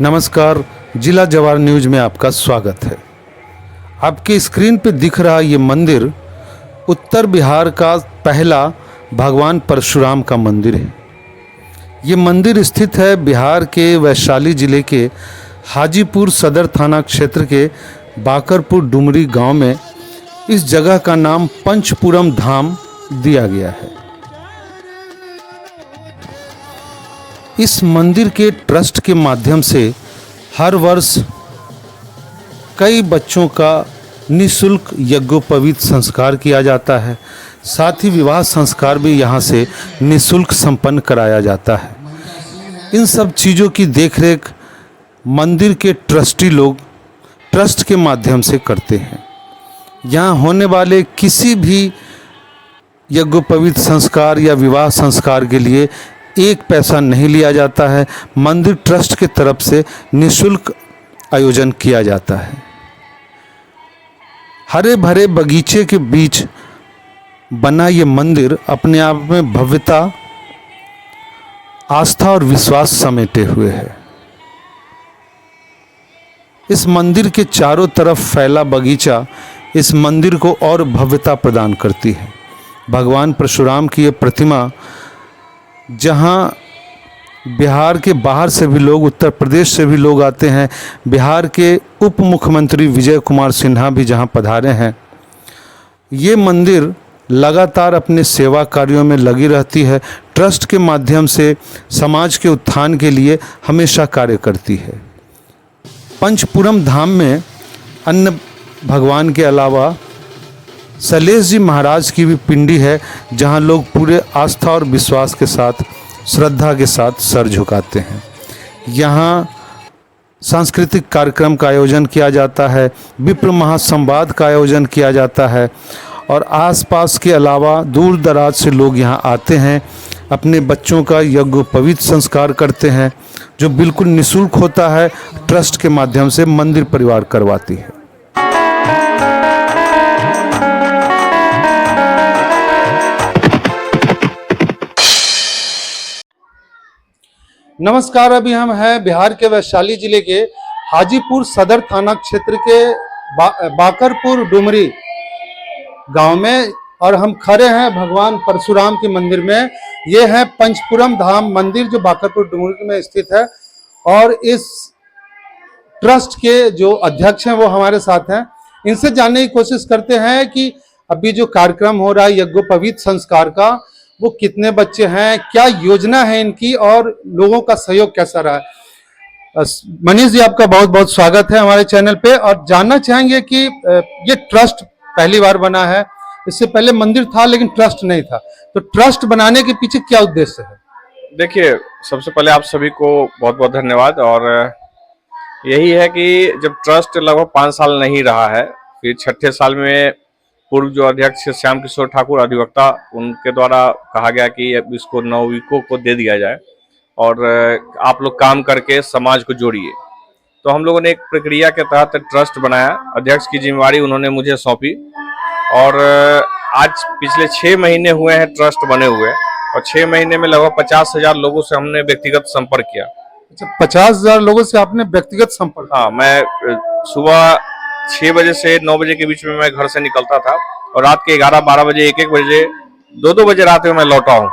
नमस्कार, जिला जवार न्यूज में आपका स्वागत है। आपके स्क्रीन पे दिख रहा ये मंदिर उत्तर बिहार का पहला भगवान परशुराम का मंदिर है। ये मंदिर स्थित है बिहार के वैशाली जिले के हाजीपुर सदर थाना क्षेत्र के बाकरपुर डुमरी गांव में। इस जगह का नाम पंचपुरम धाम दिया गया है। इस मंदिर के ट्रस्ट के माध्यम से हर वर्ष कई बच्चों का निःशुल्क यज्ञोपवीत संस्कार किया जाता है। साथ ही विवाह संस्कार भी यहाँ से निःशुल्क संपन्न कराया जाता है। इन सब चीज़ों की देखरेख मंदिर के ट्रस्टी लोग ट्रस्ट के माध्यम से करते हैं। यहाँ होने वाले किसी भी यज्ञोपवीत संस्कार या विवाह संस्कार के लिए एक पैसा नहीं लिया जाता है। मंदिर ट्रस्ट की तरफ से निःशुल्क आयोजन किया जाता है। हरे भरे बगीचे के बीच बना ये मंदिर अपने आप में भव्यता, आस्था और विश्वास समेटे हुए है। इस मंदिर के चारों तरफ फैला बगीचा इस मंदिर को और भव्यता प्रदान करती है। भगवान परशुराम की ये प्रतिमा, जहाँ बिहार के बाहर से भी लोग, उत्तर प्रदेश से भी लोग आते हैं। बिहार के उप मुख्यमंत्री विजय कुमार सिन्हा भी जहाँ पधारे हैं। ये मंदिर लगातार अपने सेवा कार्यों में लगी रहती है। ट्रस्ट के माध्यम से समाज के उत्थान के लिए हमेशा कार्य करती है। पंचपुरम धाम में अन्य भगवान के अलावा सलेश जी महाराज की भी पिंडी है, जहां लोग पूरे आस्था और विश्वास के साथ, श्रद्धा के साथ सर झुकाते हैं। यहां सांस्कृतिक कार्यक्रम का आयोजन किया जाता है, विप्र महासंवाद का आयोजन किया जाता है और आसपास के अलावा दूर दराज से लोग यहां आते हैं, अपने बच्चों का यज्ञोपवीत संस्कार करते हैं, जो बिल्कुल निःशुल्क होता है। ट्रस्ट के माध्यम से मंदिर परिवार करवाती है। नमस्कार, अभी हम हैं बिहार के वैशाली जिले के हाजीपुर सदर थाना क्षेत्र के बाकरपुर डुमरी गांव में और हम खड़े हैं भगवान परशुराम के मंदिर में। ये है पंचपुरम धाम मंदिर जो बाकरपुर डुमरी में स्थित है और इस ट्रस्ट के जो अध्यक्ष हैं वो हमारे साथ हैं। इनसे जानने की कोशिश करते हैं कि अभी जो कार्यक्रम हो रहा है यज्ञोपवीत संस्कार का, वो कितने बच्चे हैं, क्या योजना है इनकी और लोगों का सहयोग कैसा रहा है। मनीष जी, आपका बहुत बहुत स्वागत है हमारे चैनल पे। और जानना चाहेंगे कि ये ट्रस्ट पहली बार बना है, इससे पहले मंदिर था लेकिन ट्रस्ट नहीं था, तो ट्रस्ट बनाने के पीछे क्या उद्देश्य है? देखिए, सबसे पहले आप सभी को बहुत बहुत धन्यवाद। और यही है कि जब ट्रस्ट लगभग 5 साल नहीं रहा है, फिर छठे साल में पूर्व जो अध्यक्ष श्याम किशोर ठाकुर अधिवक्ता, उनके द्वारा कहा गया कि इसको नवयुवकों को दे दिया जाए और आप लोग काम करके समाज को जोड़िए। तो हम लोगों ने एक प्रक्रिया के तहत ट्रस्ट बनाया। अध्यक्ष की जिम्मेवारी उन्होंने मुझे सौंपी और आज पिछले 6 महीने हुए हैं ट्रस्ट बने हुए और 6 महीने में लगभग 50,000 लोगों से हमने व्यक्तिगत संपर्क किया। अच्छा, 50,000 लोगों से आपने व्यक्तिगत संपर्क? हाँ, मैं सुबह 6 बजे से 9 बजे के बीच में मैं घर से निकलता था और रात के 11-12 बजे, 1-1 बजे, 2-2 बजे रात में मैं लौटा हूँ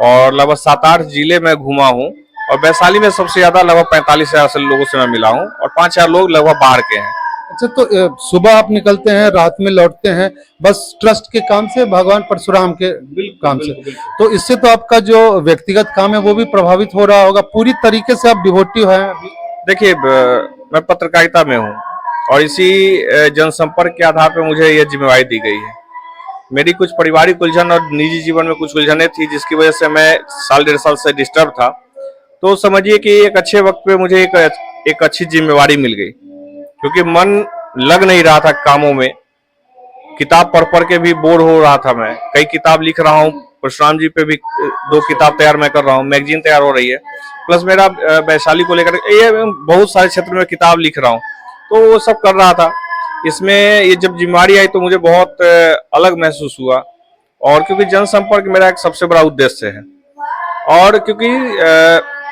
और लगभग 7-8 जिले में घूमा हूँ और वैशाली में सबसे ज्यादा लगभग 45,000 से लोगों से मैं मिला हूँ और 5-4 लोग लगभग बाहर के हैं। अच्छा, तो सुबह आप निकलते हैं, रात में लौटते हैं, बस ट्रस्ट के काम से, भगवान परशुराम के काम से। तो इससे तो आपका जो व्यक्तिगत काम है वो भी प्रभावित हो रहा होगा। पूरी तरीके से आप डिवोटिव हैं अभी? देखिए, मैं पत्रकारिता में हूँ और इसी जनसंपर्क के आधार पर मुझे यह जिम्मेवारी दी गई है। मेरी कुछ पारिवारिक उलझन और निजी जीवन में कुछ उलझनें थी, जिसकी वजह से मैं 1.5 साल से डिस्टर्ब था। तो समझिए कि एक अच्छे वक्त पे मुझे एक अच्छी जिम्मेवारी मिल गई, क्योंकि मन लग नहीं रहा था कामों में। किताब पढ़ के भी बोर हो रहा था। मैं कई किताब लिख रहा हूँ, परशुराम जी पे भी 2 किताब तैयार मैं कर रहा हूँ, मैगजीन तैयार हो रही है, प्लस मेरा वैशाली को लेकर ये बहुत सारे क्षेत्र में किताब लिख रहा हूँ, तो वो सब कर रहा था। इसमें ये जब जिम्मेवारी आई तो मुझे बहुत अलग महसूस हुआ और क्योंकि जनसंपर्क मेरा एक सबसे बड़ा उद्देश्य है और क्योंकि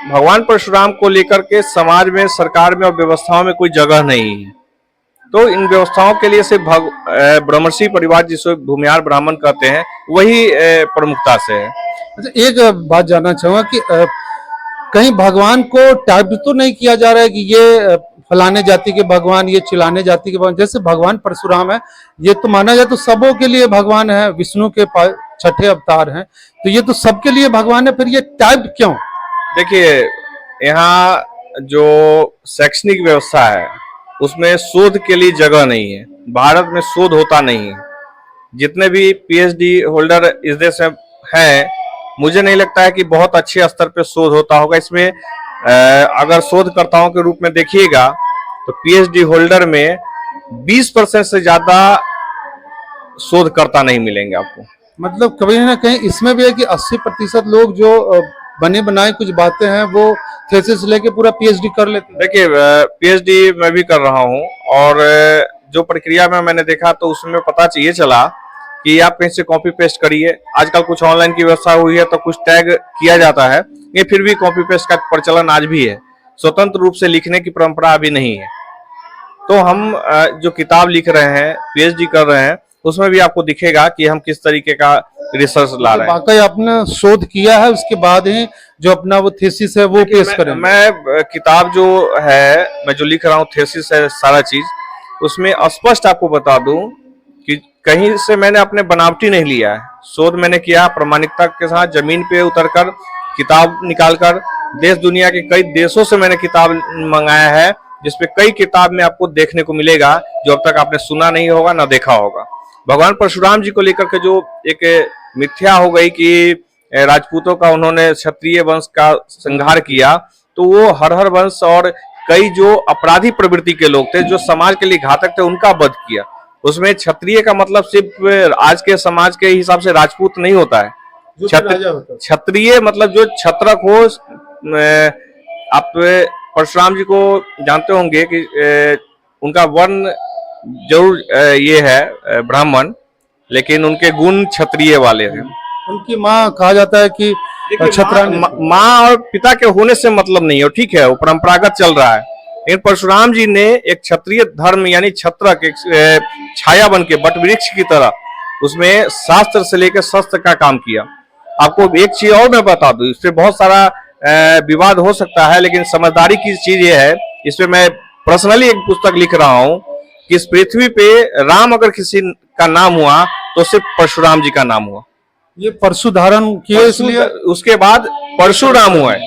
भगवान परशुराम को लेकर के समाज में, सरकार में और व्यवस्थाओं में कोई जगह नहीं है। तो इन व्यवस्थाओं के लिए सिर्फ ब्रह्मर्षि परिवार, जिसे भूमिहार ब्राह्मण कहते हैं, वही प्रमुखता से है। अच्छा, एक बात जानना चाहूंगा कि कहीं भगवान को टाइप तो नहीं किया जा रहा है कि ये फलाने जाति के भगवान, ये चिलाने जाति के भगवान। जैसे भगवान परशुराम है, ये तो माना जाए तो सबों के लिए भगवान है, विष्णु के छठे अवतार हैं, तो ये तो सबके लिए भगवान है, फिर ये टाइप क्यों? देखिए, यहाँ जो शैक्षणिक व्यवस्था है उसमें शोध के लिए जगह नहीं है। भारत में शोध होता नहीं है। जितने भी पीएचडी होल्डर इस देश में हैं, मुझे नहीं लगता है कि बहुत अच्छे स्तर पे शोध होता होगा। इसमें अगर शोधकर्ताओं के रूप में देखिएगा तो पीएचडी होल्डर में 20% से ज्यादा शोधकर्ता नहीं मिलेंगे आपको। मतलब कभी ना कहीं इसमें भी है कि 80% लोग जो बने बनाए कुछ बातें हैं वो थीसिस लेके पूरा पीएचडी कर लेते हैं। देखिए, पीएचडी मैं भी कर रहा हूँ और जो प्रक्रिया में मैंने देखा तो उसमें पता ये चला कि आप कहीं से कॉपी पेस्ट करिए। आजकल कुछ ऑनलाइन की व्यवस्था हुई है तो कुछ टैग किया जाता है, ये फिर भी कॉपी पेस्ट का प्रचलन आज भी है। स्वतंत्र रूप से लिखने की परंपरा अभी नहीं है। तो हम जो किताब लिख रहे हैं, पीएचडी कर रहे हैं, उसमें भी आपको दिखेगा कि हम किस तरीके का रिसर्च ला रहे हैं। वाकई आपने शोध किया है, उसके बाद ही जो अपना वो थीसिस है वो पेश करें। मैं किताब जो है, मैं जो लिख रहा हूँ, थीसिस है सारा चीज, उसमें स्पष्ट आपको बता दूं कि कहीं से मैंने अपने बनावटी नहीं लिया है। शोध मैंने किया प्रामाणिकता के साथ, जमीन पे उतरकर किताब निकालकर। देश दुनिया के कई देशों से मैंने किताब मंगाया है, जिसपे कई किताब में आपको देखने को मिलेगा जो अब तक आपने सुना नहीं होगा ना देखा होगा। भगवान परशुराम जी को लेकर के जो एक मिथ्या हो गई कि राजपूतों का उन्होंने क्षत्रिय वंश का संहार किया, तो वो हर वंश और कई जो अपराधी प्रवृत्ति के लोग थे, जो समाज के लिए घातक थे, उनका वध किया। उसमें क्षत्रिय का मतलब सिर्फ आज के समाज के हिसाब से राजपूत नहीं होता है। क्षत्रिय मतलब जो छत्रक हो। आप परशुराम जी को जानते होंगे कि उनका वर्ण जरूर ये है ब्राह्मण, लेकिन उनके गुण क्षत्रिय वाले हैं। उनकी माँ कहा जाता है कि माँ और पिता के होने से मतलब नहीं है, ठीक है, वो परंपरागत चल रहा है। लेकिन परशुराम जी ने एक क्षत्रिय धर्म यानी छत्रक, एक छाया बन के वट वृक्ष की तरह उसमें शास्त्र से लेकर शस्त्र का काम किया। आपको एक चीज और मैं बता दूं, इससे बहुत सारा विवाद हो सकता है, लेकिन समझदारी की चीज ये है, इसमें मैं पर्सनली एक पुस्तक लिख रहा हूं कि इस पृथ्वी पे राम अगर किसी का नाम हुआ तो सिर्फ परशुराम जी का नाम हुआ। ये परशु धारण किए, इसलिए उसके बाद परशुराम हुआ है।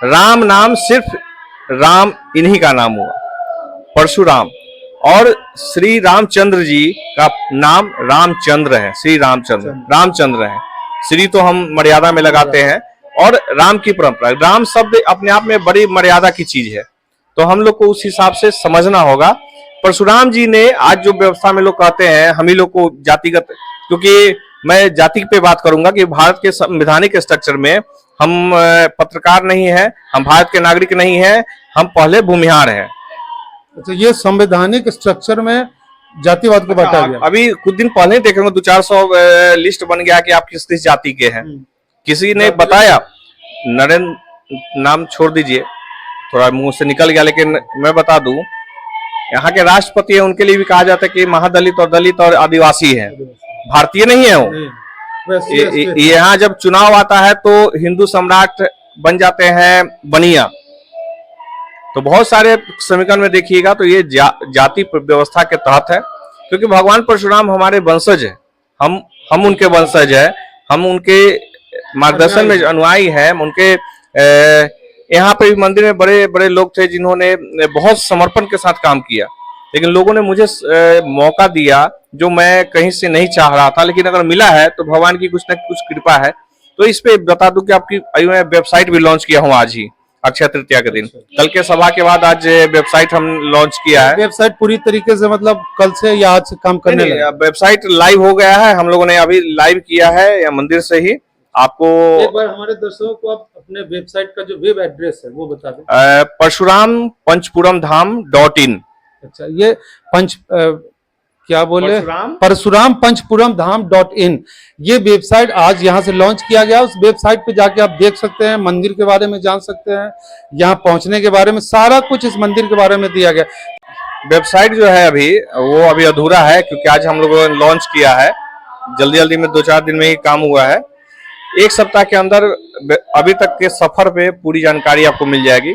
राम नाम सिर्फ राम इन्हीं का नाम हुआ, परशुराम। और श्री रामचंद्र जी का नाम रामचंद्र है, श्री रामचंद्र है। श्री तो हम मर्यादा में लगाते हैं, और राम की परंपरा, राम शब्द अपने आप में बड़ी मर्यादा की चीज है, तो हम लोग को उस हिसाब से समझना होगा। परशुराम जी ने आज जो व्यवस्था में लोग कहते हैं हम ही लोग को जातिगत, क्योंकि मैं जाति पे बात करूंगा कि भारत के संवैधानिक स्ट्रक्चर में हम पत्रकार नहीं है, हम भारत के नागरिक नहीं है, हम पहले भूमिहार हैं। अच्छा, ये संवैधानिक स्ट्रक्चर में जातिवाद को बांटा गया। अभी कुछ दिन पहले देखेंगे 200-400 लिस्ट बन गया कि आप किस जाति के हैं। किसी ने बताया, नरेंद्र नाम छोड़ दीजिए, थोड़ा मुंह से निकल गया, लेकिन मैं बता दूं, यहाँ के राष्ट्रपति है, उनके लिए भी कहा जाता है कि महादलित और दलित और आदिवासी है, भारतीय नहीं है वो। यहाँ जब चुनाव आता है तो हिंदू सम्राट बन जाते हैं बनिया। तो बहुत सारे समीकरण में देखिएगा तो ये जाति व्यवस्था के तहत है, क्योंकि भगवान परशुराम हमारे वंशज है, हम उनके वंशज है, हम उनके मार्गदर्शन में अनुयायी हैं। उनके यहाँ पे मंदिर में बड़े बड़े लोग थे जिन्होंने बहुत समर्पण के साथ काम किया, लेकिन लोगों ने मुझे मौका दिया जो मैं कहीं से नहीं चाह रहा था, लेकिन अगर मिला है तो भगवान की कुछ न कुछ कृपा है। तो इस पे बता दूं कि आपकी वेबसाइट भी लॉन्च किया हूँ आज ही, अक्षय तृतीया के दिन। कल के सभा के बाद आज वेबसाइट हम लॉन्च किया है। वेबसाइट पूरी तरीके से मतलब कल से या आज से काम करने लगे? वेबसाइट लाइव हो गया है, हम लोगों ने अभी लाइव किया है या मंदिर से ही। आपको एक बार हमारे दर्शकों को आप अपने वेबसाइट का जो वेब एड्रेस है वो बता दें। परशुराम पंचपुरम धाम .in। अच्छा, ये क्या बोले, परशुराम? परशुराम पंचपुरम धाम .in। ये वेबसाइट आज यहाँ से लॉन्च किया गया। उस वेबसाइट पे जाके आप देख सकते हैं, मंदिर के बारे में जान सकते हैं, यहाँ पहुंचने के बारे में सारा कुछ इस मंदिर के बारे में दिया गया। वेबसाइट जो है अभी वो अभी अधूरा है, क्योंकि आज हम लोगों ने लॉन्च किया है। जल्दी जल्दी में 2-4 दिन में ही काम हुआ है। एक सप्ताह के अंदर अभी तक के सफर पे पूरी जानकारी आपको मिल जाएगी।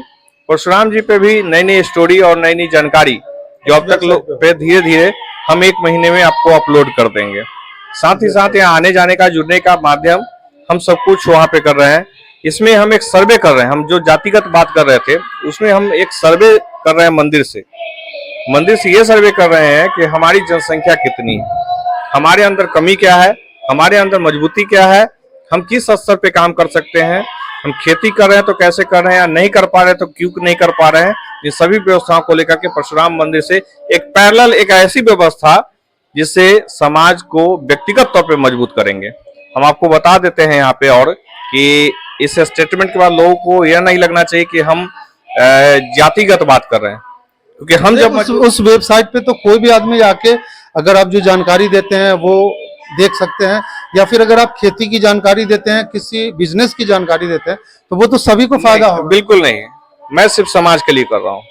परशुराम जी पे भी नई नई स्टोरी और नई नई जानकारी जो अब तक लोग पे धीरे धीरे हम 1 महीने में आपको अपलोड कर देंगे। साथ ही साथ यहाँ आने जाने का, जुड़ने का माध्यम हम सब कुछ वहाँ पे कर रहे हैं। इसमें हम एक सर्वे कर रहे हैं। हम जो जातिगत बात कर रहे थे उसमें हम एक सर्वे कर रहे हैं मंदिर से ये सर्वे कर रहे हैं कि हमारी जनसंख्या कितनी है, हमारे अंदर कमी क्या है, हमारे अंदर मजबूती क्या है, हम किस स्तर पे काम कर सकते हैं, हम खेती कर रहे हैं तो कैसे कर रहे हैं, या नहीं कर पा रहे हैं तो क्यों नहीं कर पा रहे हैं। इन सभी व्यवस्थाओं को लेकर के परशुराम मंदिर से एक पैरेलल, एक ऐसी व्यवस्था जिससे समाज को व्यक्तिगत तौर पे मजबूत करेंगे। हम आपको बता देते हैं यहाँ पे और कि इस स्टेटमेंट के बाद लोगों को यह नहीं लगना चाहिए कि हम जातिगत बात कर रहे हैं, क्योंकि हम जब उस वेबसाइट पे तो कोई भी आदमी जाके अगर आप जो जानकारी देते हैं वो देख सकते हैं, या फिर अगर आप खेती की जानकारी देते हैं, किसी बिजनेस की जानकारी देते हैं, तो वो तो सभी को फायदा होगा। बिल्कुल नहीं, मैं सिर्फ समाज के लिए कर रहा हूँ।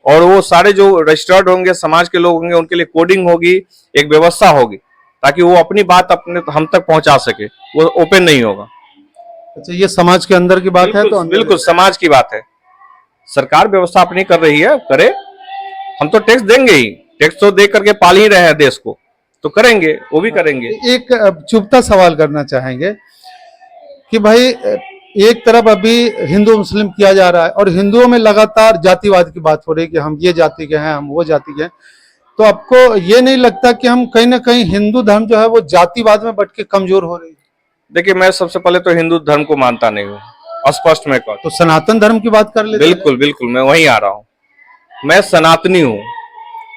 और वो सारे जो रजिस्टर्ड होंगे, समाज के लोग होंगे, उनके लिए कोडिंग होगी, एक व्यवस्था होगी, ताकि वो अपनी बात अपने हम तक पहुंचा सके। वो ओपन नहीं होगा। अच्छा, ये समाज के अंदर की बात है तो बिल्कुल समाज की बात है। सरकार व्यवस्था अपनी कर रही है, करे। हम तो टैक्स देंगे ही, टैक्स तो दे करके पाल ही रहे हैं देश को, तो करेंगे, वो भी करेंगे। एक चुभता सवाल करना चाहेंगे कि भाई एक तरफ अभी हिंदू मुस्लिम किया जा रहा है और हिंदुओं में लगातार जातिवाद की बात हो रही है कि हम ये जाति के हैं, हम वो जाति के हैं, तो आपको ये नहीं लगता कि हम कहीं ना कहीं हिंदू धर्म जो है वो जातिवाद में बढ़ के कमजोर हो रही है? देखिए, मैं सबसे पहले तो हिंदू धर्म को मानता नहीं हूँ, स्पष्ट में कहूं तो सनातन धर्म की बात कर लेते हैं। बिल्कुल बिल्कुल, मैं वहीं आ रहा हूँ। मैं सनातनी हूँ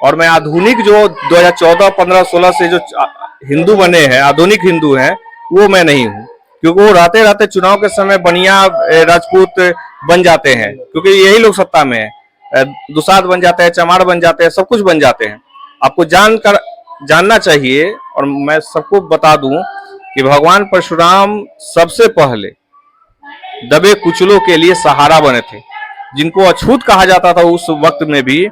और मैं आधुनिक जो 2014, 15, 16 से जो हिंदू बने हैं, आधुनिक हिंदू हैं, वो मैं नहीं हूँ। क्योंकि वो रहते रहते चुनाव के समय बनिया राजपूत बन जाते हैं, क्योंकि यही लोग सत्ता में है। दुसाध बन जाते हैं, चमार बन जाते हैं, सब कुछ बन जाते हैं। आपको जानना चाहिए, और मैं सबको बता दूं कि भगवान परशुराम सबसे पहले दबे कुचलों के लिए सहारा बने थे, जिनको अछूत कहा जाता था उस वक्त में भी।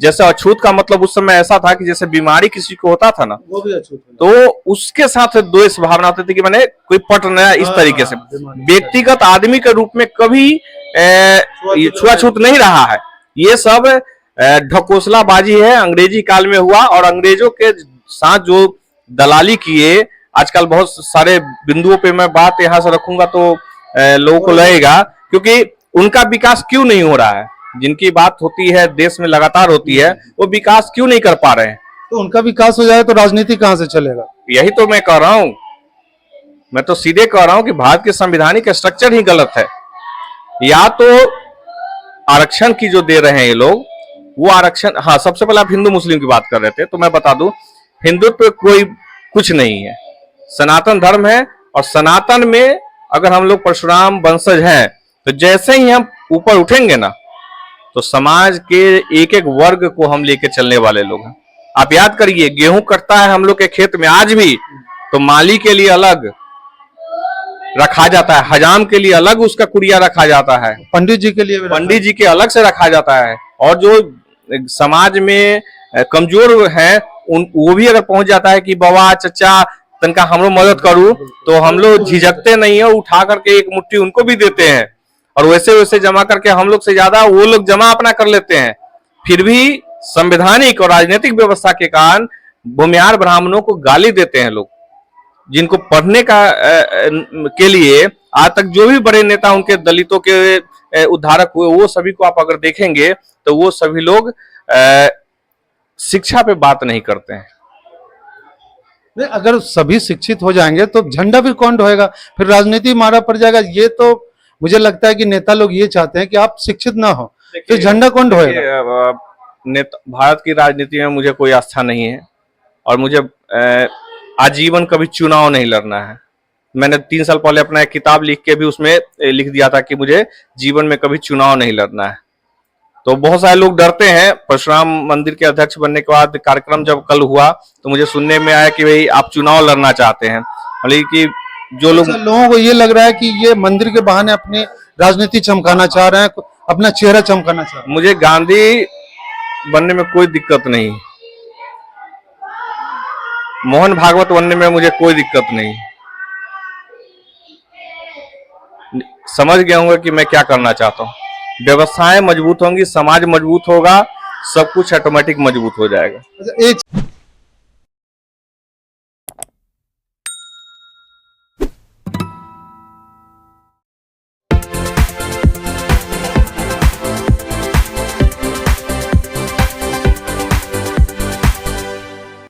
जैसे अछूत का मतलब उस समय ऐसा था कि जैसे बीमारी किसी को होता था ना, वो भी अछूत तो उसके साथ द्वेष भावना होती थी कि मैंने कोई पट नया इस तरीके से। व्यक्तिगत आदमी के रूप में कभी छुआछूत नहीं रहा है। ये सब ढकोसलाबाजी है, अंग्रेजी काल में हुआ, और अंग्रेजों के साथ जो दलाली किए। आजकल बहुत सारे बिंदुओं पे मैं बात यहाँ से रखूंगा तो लोगों को लगेगा, क्योंकि उनका विकास क्यों नहीं हो रहा है। जिनकी बात होती है देश में लगातार होती है, वो विकास क्यों नहीं कर पा रहे हैं। तो उनका विकास हो जाए तो राजनीति कहां से चलेगा? यही तो मैं कह रहा हूं। मैं तो सीधे कह रहा हूं कि भारत के संवैधानिक स्ट्रक्चर ही गलत है। या तो आरक्षण की जो दे रहे हैं ये लोग, वो आरक्षण, हाँ, सबसे पहले आप हिंदू मुस्लिम की बात कर रहे थे, तो मैं बता दूं, हिंदुत्व कोई कुछ नहीं है, सनातन धर्म है। और सनातन में अगर हम लोग परशुराम वंशज हैं, तो जैसे ही हम ऊपर उठेंगे ना, तो समाज के एक एक वर्ग को हम लेके चलने वाले लोग हैं। आप याद करिए, गेहूं कटता है हम लोग के खेत में आज भी, तो माली के लिए अलग रखा जाता है, हजाम के लिए अलग उसका कुड़िया रखा जाता है, पंडित जी के लिए पंडित जी के अलग से रखा जाता है। और जो समाज में कमजोर है, वो भी अगर पहुंच जाता है कि बाबा चचा तनका हमरो मदद करूं, तो हम लोग झिझकते नहीं है, उठा करके एक मुट्ठी उनको भी देते हैं, और वैसे वैसे जमा करके हम लोग से ज्यादा वो लोग जमा अपना कर लेते हैं। फिर भी संवैधानिक और राजनीतिक व्यवस्था के कारण भूमिहार ब्राह्मणों को गाली देते हैं लोग, जिनको पढ़ने का के लिए आज तक जो भी बड़े नेता उनके दलितों के उद्धारक हुए, वो सभी को आप अगर देखेंगे तो वो सभी लोग शिक्षा पे बात नहीं करते हैं। नहीं, अगर सभी शिक्षित हो जाएंगे तो झंडा फिर कौन ढोएगा? फिर राजनीति मारा पड़ जाएगा। ये तो मुझे लगता है कि नेता लोग ये चाहते हैं कि आप शिक्षित ना हो, फिर झंडा कौन ढोएगा? भारत की राजनीति में मुझे कोई आस्था नहीं है, और मुझे आजीवन कभी चुनाव नहीं लड़ना है। मैंने 3 साल पहले अपना एक किताब लिख के भी उसमें लिख दिया था कि मुझे जीवन में कभी चुनाव नहीं लड़ना है। तो बहुत सारे लोग डरते हैं। परशुराम मंदिर के अध्यक्ष बनने के बाद कार्यक्रम जब कल हुआ तो मुझे सुनने में आया कि भाई आप चुनाव लड़ना चाहते हैं, हालांकि जो लोग अच्छा, लोगों को ये लग रहा है कि ये मंदिर के बहाने अपने राजनीति चमकाना चाह रहे हैं, अपना चेहरा चमकाना चाह रहे मुझे गांधी बनने में कोई दिक्कत नहीं, मोहन भागवत बनने में मुझे कोई दिक्कत नहीं। समझ गए होंगे कि मैं क्या करना चाहता हूँ। व्यवस्थाएं मजबूत होंगी, समाज मजबूत होगा, सब कुछ ऑटोमेटिक मजबूत हो जाएगा। हैं। अच्छा, एक